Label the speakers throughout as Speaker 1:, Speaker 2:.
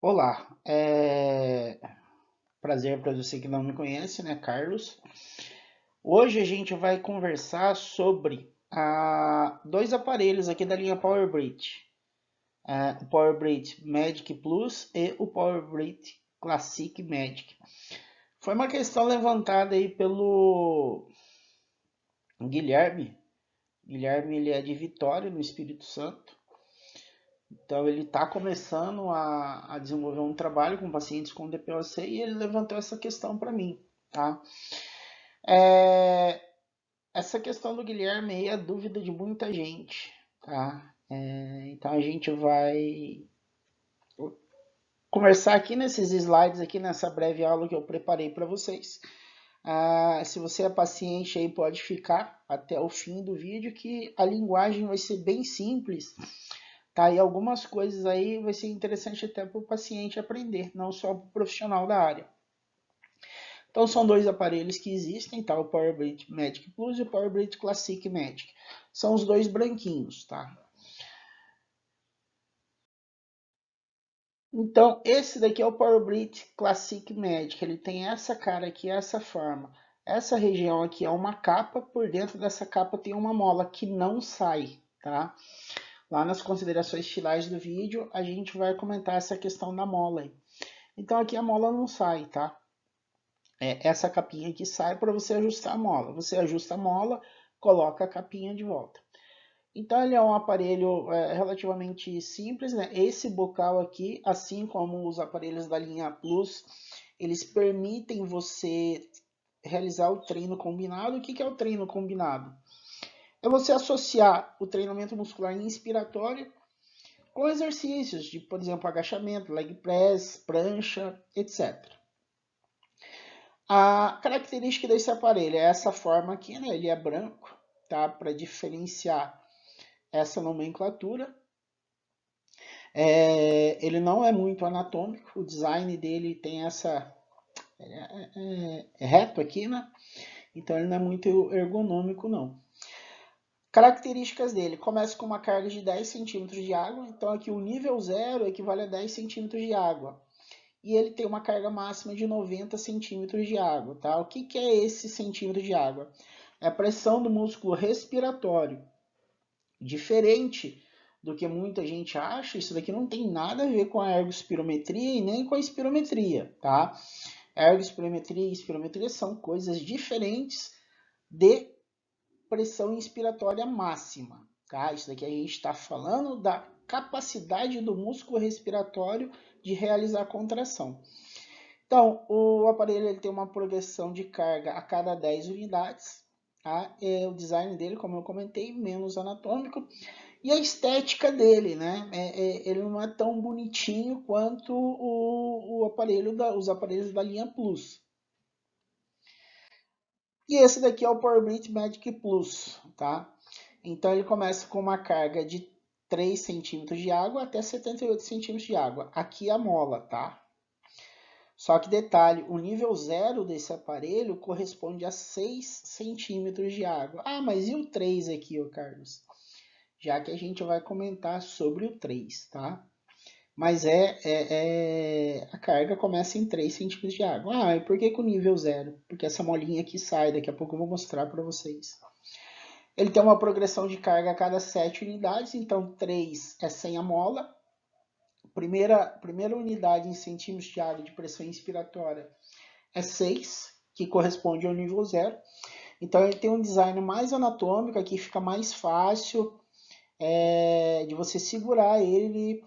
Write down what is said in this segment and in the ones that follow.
Speaker 1: Olá, prazer para você que não me conhece, né, Carlos? Hoje a gente vai conversar sobre dois aparelhos aqui da linha PowerBridge, o PowerBridge Magic Plus e o PowerBridge Classic Magic. Foi uma questão levantada aí pelo Guilherme. Guilherme ele é de Vitória, no Espírito Santo. Então ele está começando a desenvolver um trabalho com pacientes com DPOC e ele levantou essa questão para mim, tá? É, essa questão do Guilherme aí é a dúvida de muita gente, tá? Então a gente vai conversar aqui nesses slides aqui nessa breve aula que eu preparei para vocês. Se você é paciente aí pode ficar até o fim do vídeo que a linguagem vai ser bem simples. Tá, e algumas coisas aí vai ser interessante até para o paciente aprender, não só para o profissional da área. Então são dois aparelhos que existem, tá? O PowerBridge Magic Plus e o PowerBridge Classic Magic. São os dois branquinhos, tá? Então esse daqui é o PowerBridge Classic Magic. Ele tem essa cara aqui, essa forma. Essa região aqui é uma capa, por dentro dessa capa tem uma mola que não sai, tá? Lá nas considerações finais do vídeo, a gente vai comentar essa questão da mola aí. Então aqui a mola não sai, tá? Essa capinha aqui sai para você ajustar a mola. Você ajusta a mola, coloca a capinha de volta. Então ele é um aparelho relativamente simples, né? Esse bocal aqui, assim como os aparelhos da linha Plus, eles permitem você realizar o treino combinado. O que é o treino combinado? É você associar o treinamento muscular inspiratório com exercícios de, por exemplo, agachamento, leg press, prancha, etc. A característica desse aparelho é essa forma aqui, né? Ele é branco, tá? Para diferenciar essa nomenclatura. Ele não é muito anatômico, o design dele tem essa reto aqui, né? Então ele não é muito ergonômico, não. Características dele, começa com uma carga de 10 centímetros de água, então aqui o nível 0 equivale a 10 centímetros de água. E ele tem uma carga máxima de 90 centímetros de água, tá? O que é esse centímetro de água? É a pressão do músculo respiratório. Diferente do que muita gente acha, isso daqui não tem nada a ver com a ergospirometria e nem com a espirometria, tá? Ergospirometria e espirometria são coisas diferentes de pressão inspiratória máxima, tá? Isso daqui a gente está falando da capacidade do músculo respiratório de realizar a contração. Então, o aparelho ele tem uma progressão de carga a cada 10 unidades. Tá? O design dele, como eu comentei, menos anatômico. E a estética dele, né? Ele não é tão bonitinho quanto os aparelhos da linha Plus. E esse daqui é o PowerBridge Magic Plus, tá? Então ele começa com uma carga de 3 centímetros de água até 78 centímetros de água. Aqui é a mola, tá? Só que detalhe, o nível 0 desse aparelho corresponde a 6 centímetros de água. Ah, mas e o 3 aqui, ô Carlos? Já que a gente vai comentar sobre o 3, tá? Mas a carga começa em 3 centímetros de água. Ah, e por que com o nível 0? Porque essa molinha aqui sai, daqui a pouco eu vou mostrar para vocês. Ele tem uma progressão de carga a cada 7 unidades, então 3 é sem a mola. Primeira unidade em centímetros de água de pressão inspiratória é 6, que corresponde ao nível 0. Então ele tem um design mais anatômico, aqui fica mais fácil de você segurar ele,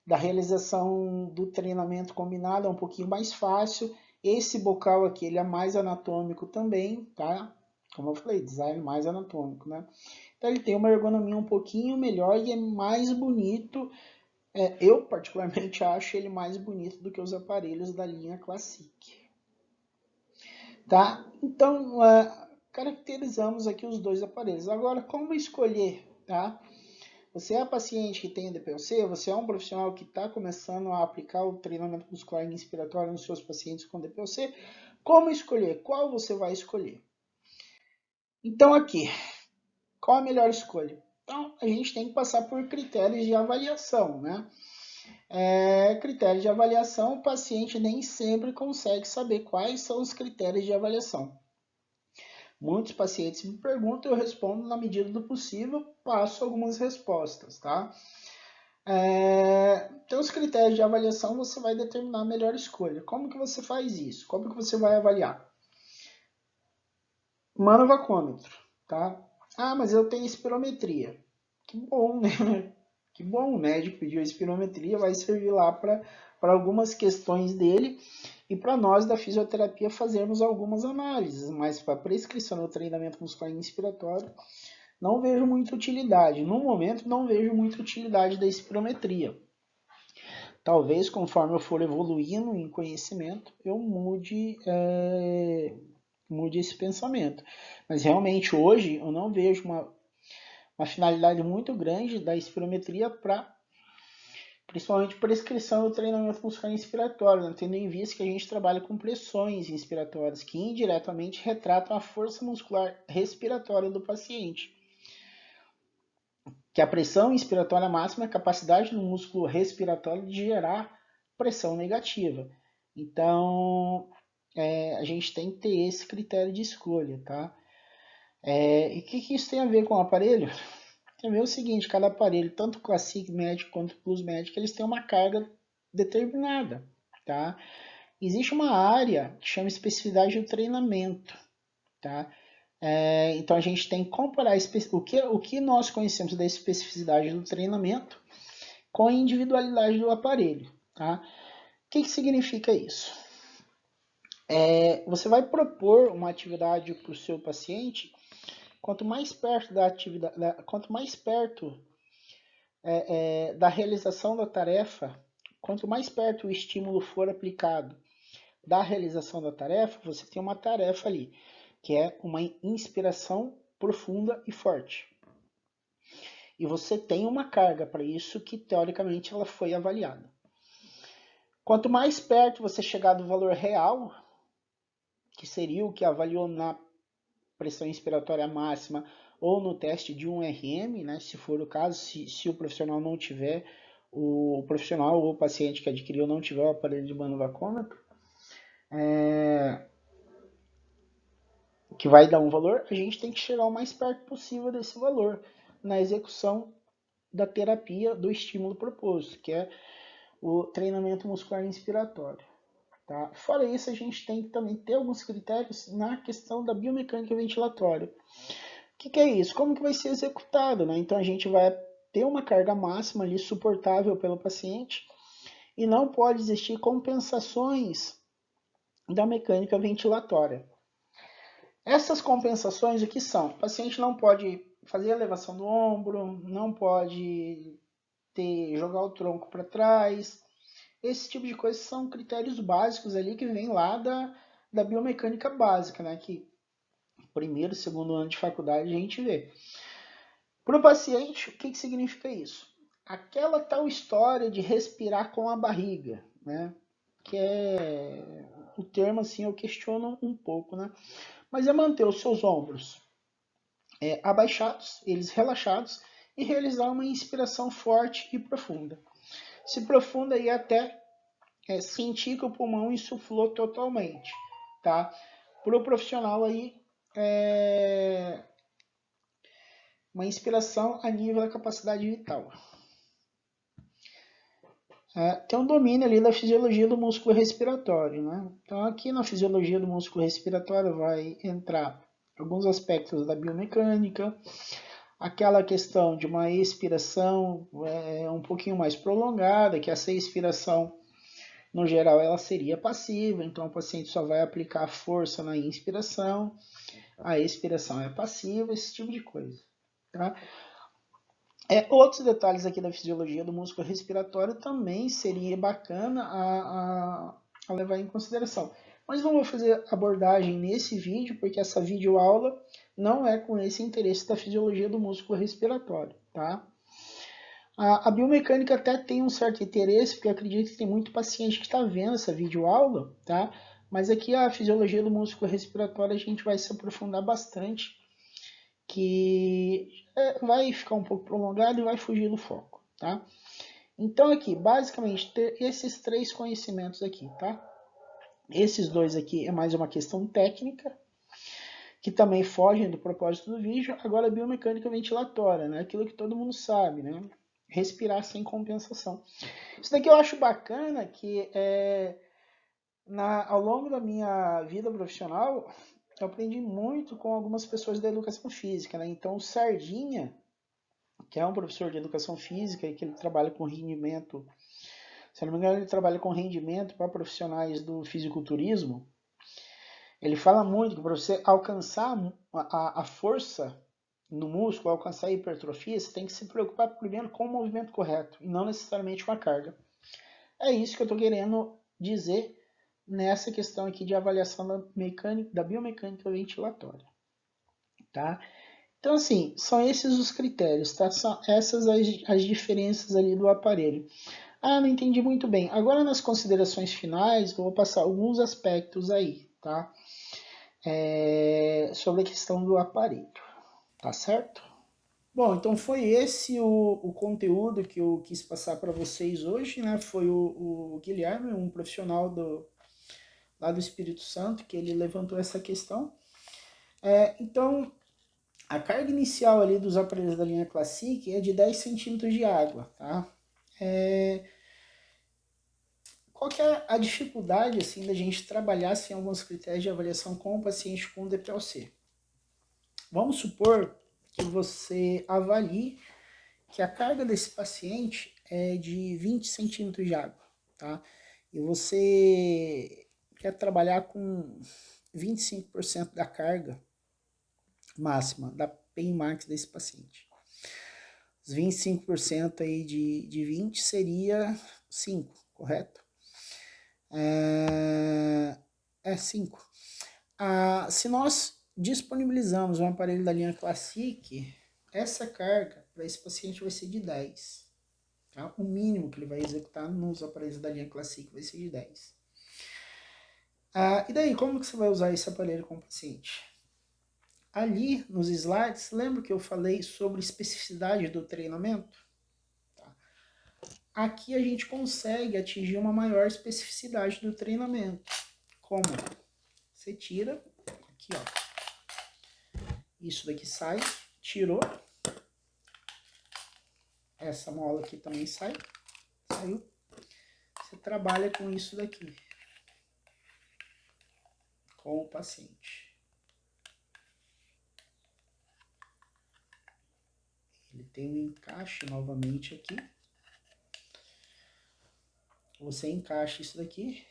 Speaker 1: da realização do treinamento combinado é um pouquinho mais fácil. Esse bocal aqui ele é mais anatômico também, tá? Como eu falei, design mais anatômico, né? Então ele tem uma ergonomia um pouquinho melhor e é mais bonito. Eu particularmente acho ele mais bonito do que os aparelhos da linha Classic. Tá? Então, caracterizamos aqui os dois aparelhos. Agora, como escolher? Tá? Você é paciente que tem DPOC, você é um profissional que está começando a aplicar o treinamento muscular inspiratório nos seus pacientes com DPOC, como escolher? Qual você vai escolher? Então, aqui, qual a melhor escolha? Então, a gente tem que passar por critérios de avaliação, né? Critério de avaliação, o paciente nem sempre consegue saber quais são os critérios de avaliação. Muitos pacientes me perguntam, eu respondo na medida do possível, passo algumas respostas, tá? Então, os critérios de avaliação você vai determinar a melhor escolha. Como que você faz isso? Como que você vai avaliar? Manovacômetro, tá? Ah, mas eu tenho espirometria. Que bom, né? Que bom, o médico pediu espirometria, vai servir lá para algumas questões dele e para nós da fisioterapia fazermos algumas análises, mas para prescrição do treinamento muscular inspiratório, não vejo muita utilidade. No momento, não vejo muita utilidade da espirometria. Talvez, conforme eu for evoluindo em conhecimento, eu mude esse pensamento. Mas realmente hoje eu não vejo uma finalidade muito grande da espirometria para principalmente prescrição do treinamento muscular inspiratório, né? Tendo em vista que a gente trabalha com pressões inspiratórias que indiretamente retratam a força muscular respiratória do paciente. Que a pressão inspiratória máxima é a capacidade do músculo respiratório de gerar pressão negativa. Então, a gente tem que ter esse critério de escolha, tá? E o que isso tem a ver com o aparelho? Tem a ver o seguinte, cada aparelho, tanto o Classic Medic quanto o Plus Medic, eles têm uma carga determinada, tá? Existe uma área que chama especificidade do treinamento, tá? Então a gente tem que comparar o que nós conhecemos da especificidade do treinamento com a individualidade do aparelho, tá? O que significa isso? Você vai propor uma atividade para o seu paciente, quanto mais perto da atividade, quanto mais perto da realização da tarefa, quanto mais perto o estímulo for aplicado da realização da tarefa, você tem uma tarefa ali, que é uma inspiração profunda e forte. E você tem uma carga para isso que, teoricamente, ela foi avaliada. Quanto mais perto você chegar do valor real, que seria o que avaliou na pressão inspiratória máxima ou no teste de 1RM, né, se for o caso, se o profissional não tiver, o profissional ou o paciente que adquiriu não tiver o aparelho de manovacômetro, que vai dar um valor, a gente tem que chegar o mais perto possível desse valor na execução da terapia do estímulo proposto, que é o treinamento muscular inspiratório. Tá? Fora isso, a gente tem que também ter alguns critérios na questão da biomecânica ventilatória. O que é isso? Como que vai ser executado? Né? Então a gente vai ter uma carga máxima ali suportável pelo paciente e não pode existir compensações da mecânica ventilatória. Essas compensações o que são? O paciente não pode fazer a elevação do ombro, não pode jogar o tronco para trás. Esse tipo de coisa são critérios básicos ali que vem lá da biomecânica básica, né? Que primeiro, segundo ano de faculdade a gente vê. Para o paciente, o que significa isso? Aquela tal história de respirar com a barriga, né? Que é o termo assim eu questiono um pouco, né? Mas é manter os seus ombros abaixados, eles relaxados e realizar uma inspiração forte e profunda. Se profunda e até sentir que o pulmão insuflou totalmente, tá? Para o profissional aí, uma inspiração a nível da capacidade vital. Tem um domínio ali da fisiologia do músculo respiratório, né? Então aqui na fisiologia do músculo respiratório vai entrar alguns aspectos da biomecânica, aquela questão de uma expiração um pouquinho mais prolongada, que essa expiração no geral ela seria passiva, então o paciente só vai aplicar força na inspiração, a expiração é passiva, esse tipo de coisa. Tá? Outros detalhes aqui da fisiologia do músculo respiratório também seria bacana a levar em consideração. Mas não vou fazer abordagem nesse vídeo, porque essa videoaula não é com esse interesse da fisiologia do músculo respiratório. Tá? A biomecânica até tem um certo interesse, porque eu acredito que tem muito paciente que está vendo essa videoaula, tá? Mas aqui a fisiologia do músculo respiratório a gente vai se aprofundar bastante, que vai ficar um pouco prolongado e vai fugir do foco, tá? Então aqui, basicamente, ter esses 3 conhecimentos aqui, tá? Esses 2 aqui é mais uma questão técnica, que também fogem do propósito do vídeo. Agora, biomecânica ventilatória, né? Aquilo que todo mundo sabe, né? Respirar sem compensação. Isso daqui eu acho bacana, que ao longo da minha vida profissional, eu aprendi muito com algumas pessoas da educação física, né? Então, o Sardinha, que é um professor de educação física e que ele trabalha com rendimento, se não me engano, ele trabalha com rendimento para profissionais do fisiculturismo. Ele fala muito que para você alcançar a força no músculo, alcançar a hipertrofia, você tem que se preocupar primeiro com o movimento correto e não necessariamente com a carga. É isso que eu estou querendo dizer nessa questão aqui de avaliação da biomecânica ventilatória, tá? Então, assim, são esses os critérios, tá? São essas as diferenças ali do aparelho. Ah, não entendi muito bem. Agora, nas considerações finais, eu vou passar alguns aspectos aí, tá? Sobre a questão do aparelho, tá certo? Bom, então foi esse o conteúdo que eu quis passar para vocês hoje, né? Foi o Guilherme, um profissional lá do Espírito Santo, que ele levantou essa questão. Então, a carga inicial ali dos aparelhos da linha Classic é de 10 centímetros de água, tá? Qual que é a dificuldade, assim, da gente trabalhar sem alguns critérios de avaliação com o paciente com DPLC? Vamos supor que você avalie que a carga desse paciente é de 20 centímetros de água, tá? E você quer trabalhar com 25% da carga máxima, da pain max desse paciente. Os 25% aí de 20 seria 5, correto? É 5. Se nós disponibilizamos um aparelho da linha Classic, essa carga para esse paciente vai ser de 10. Tá? O mínimo que ele vai executar nos aparelhos da linha Classic vai ser de 10. E daí, como que você vai usar esse aparelho com o paciente? Ali nos slides, lembra que eu falei sobre especificidade do treinamento? Tá. Aqui a gente consegue atingir uma maior especificidade do treinamento. Como? Você tira, aqui ó, isso daqui sai, tirou, essa mola aqui também sai, saiu, você trabalha com isso daqui, com o paciente. Ele tem um encaixe novamente aqui. Você encaixa isso daqui.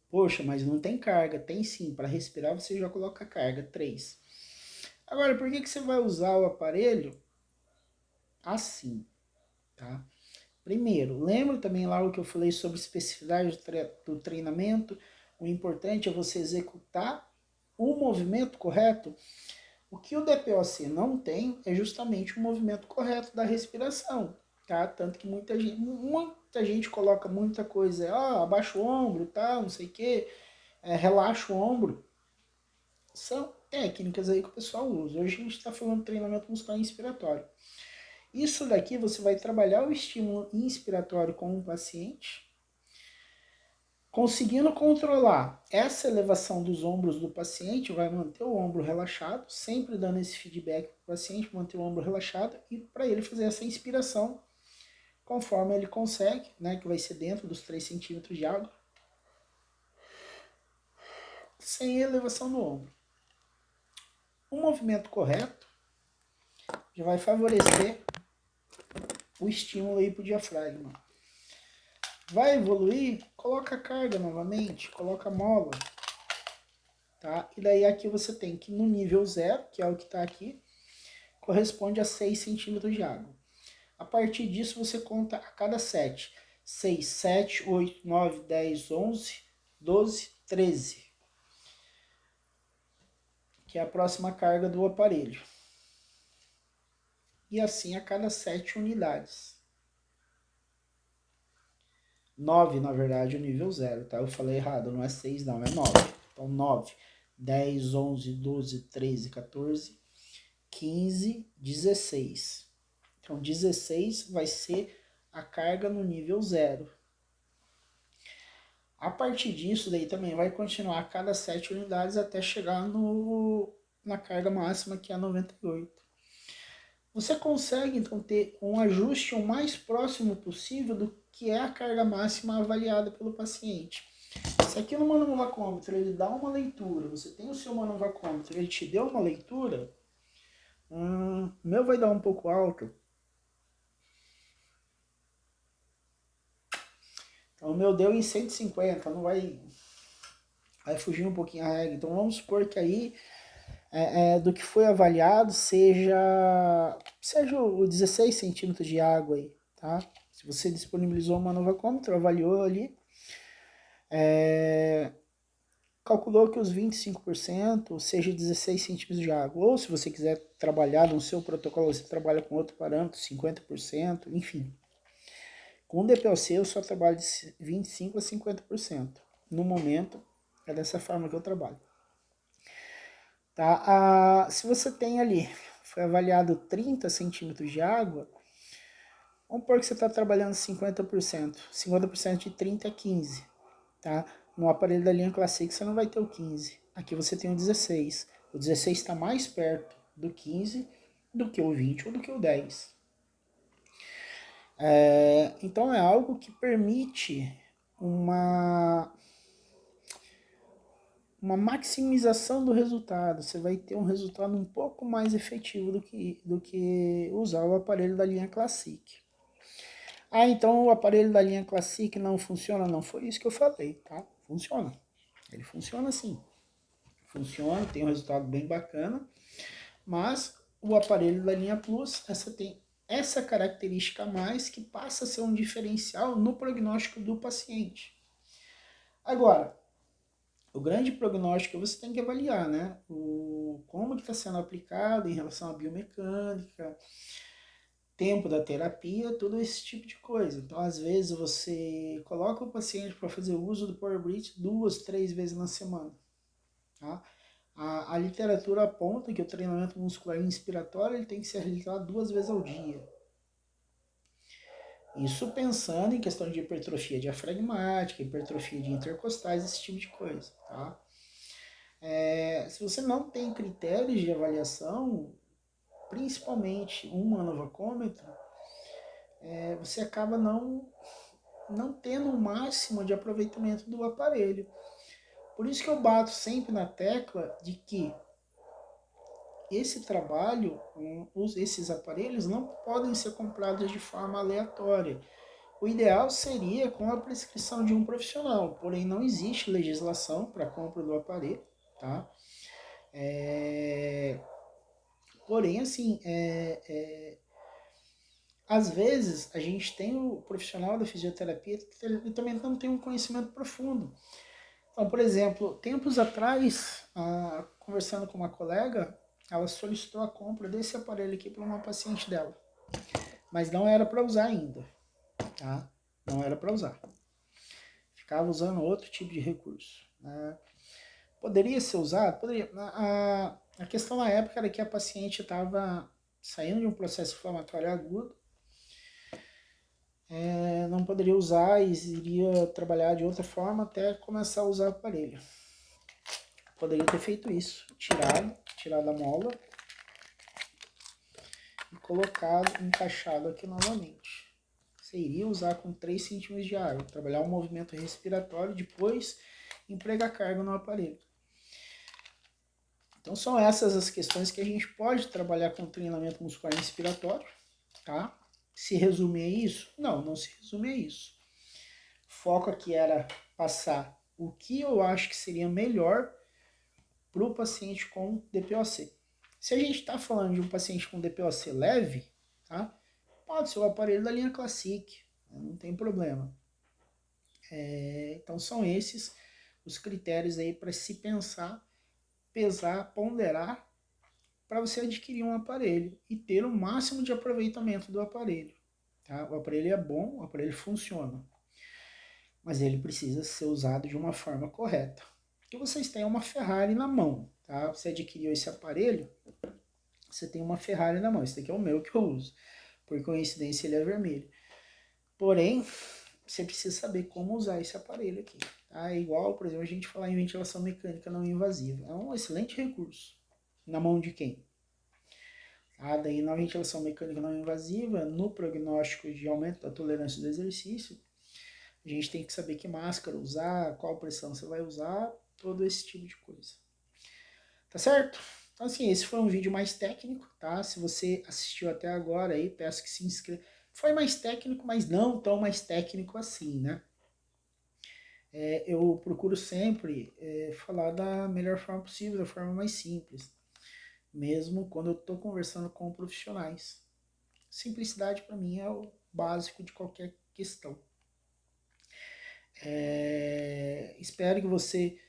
Speaker 1: Poxa, mas não tem carga. Tem sim. Para respirar você já coloca carga, 3. Agora, por que você vai usar o aparelho assim? Tá? Primeiro, lembra também lá o que eu falei sobre especificidade do treinamento? O importante é você executar o movimento correto. O que o DPOC não tem é justamente o movimento correto da respiração, tá? Tanto que muita gente coloca muita coisa, abaixa o ombro, tá? Não sei o que, relaxa o ombro. São técnicas aí que o pessoal usa. Hoje a gente está falando de treinamento muscular inspiratório. Isso daqui você vai trabalhar o estímulo inspiratório com o paciente, conseguindo controlar essa elevação dos ombros do paciente, vai manter o ombro relaxado, sempre dando esse feedback para o paciente, manter o ombro relaxado e para ele fazer essa inspiração conforme ele consegue, né, que vai ser dentro dos 3 centímetros de água, sem elevação do ombro. O movimento correto já vai favorecer o estímulo aí para o diafragma. Vai evoluir, coloca a carga novamente, coloca a mola, tá? E daí aqui você tem que no nível 0, que é o que está aqui, corresponde a 6 centímetros de água. A partir disso você conta a cada 7. 6, 7, 8, 9, 10, 11, 12, 13. Que é a próxima carga do aparelho. E assim a cada 7 unidades. 9, na verdade, o nível 0, tá? Eu falei errado, não é 6 não, é 9. Então 9, 10, 11, 12, 13, 14, 15, 16. Então, 16 vai ser a carga no nível 0. A partir disso, daí também vai continuar a cada 7 unidades até chegar na carga máxima, que é 98. Você consegue, então, ter um ajuste o mais próximo possível do que é a carga máxima avaliada pelo paciente. Se aqui no manovacômetro ele dá uma leitura, você tem o seu manovacômetro, ele te deu uma leitura, o meu vai dar um pouco alto. Então, o meu deu em 150, não vai fugir um pouquinho a regra. Então, vamos supor que aí, do que foi avaliado, seja o 16 centímetros de água aí, tá? Se você disponibilizou uma manovacômetro, avaliou ali, calculou que os 25% seja 16 centímetros de água. Ou se você quiser trabalhar no seu protocolo, você trabalha com outro parâmetro, 50%, enfim. Com o DPOC eu só trabalho de 25% a 50%. No momento, é dessa forma que eu trabalho. Tá? Se você tem ali, foi avaliado 30 centímetros de água, vamos supor que você está trabalhando 50%. 50% de 30 é 15. Tá? No aparelho da linha Classic você não vai ter o 15. Aqui você tem o 16. O 16 está mais perto do 15 do que o 20 ou do que o 10. Então é algo que permite uma maximização do resultado. Você vai ter um resultado um pouco mais efetivo do que usar o aparelho da linha Classic. Então o aparelho da linha Classic não funciona? Não foi isso que eu falei, tá? Funciona. Ele funciona sim. Funciona, tem um resultado bem bacana, mas o aparelho da linha Plus tem essa característica a mais que passa a ser um diferencial no prognóstico do paciente. Agora, o grande prognóstico você tem que avaliar, né? Como está sendo aplicado em relação à biomecânica, tempo da terapia, todo esse tipo de coisa. Então, às vezes, você coloca o paciente para fazer o uso do Power Breath 2, 3 vezes na semana. Tá? A literatura aponta que o treinamento muscular inspiratório ele tem que ser realizado 2 vezes ao dia. Isso pensando em questão de hipertrofia diafragmática, hipertrofia de intercostais, esse tipo de coisa. Tá? Se você não tem critérios de avaliação, principalmente um manovacômetro, você acaba não tendo o máximo de aproveitamento do aparelho. Por isso que eu bato sempre na tecla de que esse trabalho, esses aparelhos não podem ser comprados de forma aleatória. O ideal seria com a prescrição de um profissional, porém não existe legislação para a compra do aparelho, tá? Porém, assim, às vezes a gente tem o profissional da fisioterapia que também não tem um conhecimento profundo. Então, por exemplo, tempos atrás, conversando com uma colega, ela solicitou a compra desse aparelho aqui para uma paciente dela. Mas não era para usar ainda, tá? Não era para usar. Ficava usando outro tipo de recurso. Né? Poderia ser usado? Poderia. A questão na época era que a paciente estava saindo de um processo inflamatório agudo, não poderia usar e iria trabalhar de outra forma até começar a usar o aparelho. Poderia ter feito isso, tirado a mola e colocado, encaixado aqui novamente. Você iria usar com 3 centímetros de água, trabalhar um movimento respiratório, depois empregar carga no aparelho. Então são essas as questões que a gente pode trabalhar com treinamento muscular inspiratório, tá? Se resume a isso? Não, não se resume a isso. O foco aqui era passar o que eu acho que seria melhor para o paciente com DPOC. Se a gente está falando de um paciente com DPOC leve, tá? Pode ser o aparelho da linha Classic, não tem problema. Então são esses os critérios aí para se pensar, pesar, ponderar para você adquirir um aparelho e ter o máximo de aproveitamento do aparelho. Tá? O aparelho é bom, o aparelho funciona, mas ele precisa ser usado de uma forma correta. Porque vocês têm uma Ferrari na mão, tá? Você adquiriu esse aparelho, você tem uma Ferrari na mão. Esse daqui é o meu que eu uso. Por coincidência, ele é vermelho. Porém, você precisa saber como usar esse aparelho aqui. Tá? É igual, por exemplo, a gente falar em ventilação mecânica não invasiva. É um excelente recurso. Na mão de quem? Daí na ventilação mecânica não invasiva, no prognóstico de aumento da tolerância do exercício, a gente tem que saber que máscara usar, qual pressão você vai usar, todo esse tipo de coisa. Tá certo? Então assim, esse foi um vídeo mais técnico, tá? Se você assistiu até agora aí, peço que se inscreva. Foi mais técnico, mas não tão mais técnico assim, né? Eu procuro sempre falar da melhor forma possível, da forma mais simples, mesmo quando eu estou conversando com profissionais. Simplicidade para mim é o básico de qualquer questão. Espero que você,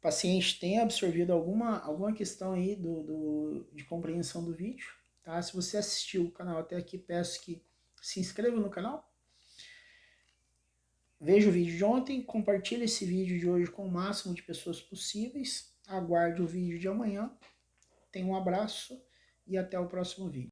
Speaker 1: paciente, tenha absorvido alguma questão aí de compreensão do vídeo. Tá? Se você assistiu o canal até aqui, peço que se inscreva no canal. Veja o vídeo de ontem, compartilhe esse vídeo de hoje com o máximo de pessoas possíveis. Aguarde o vídeo de amanhã. Tenha um abraço e até o próximo vídeo.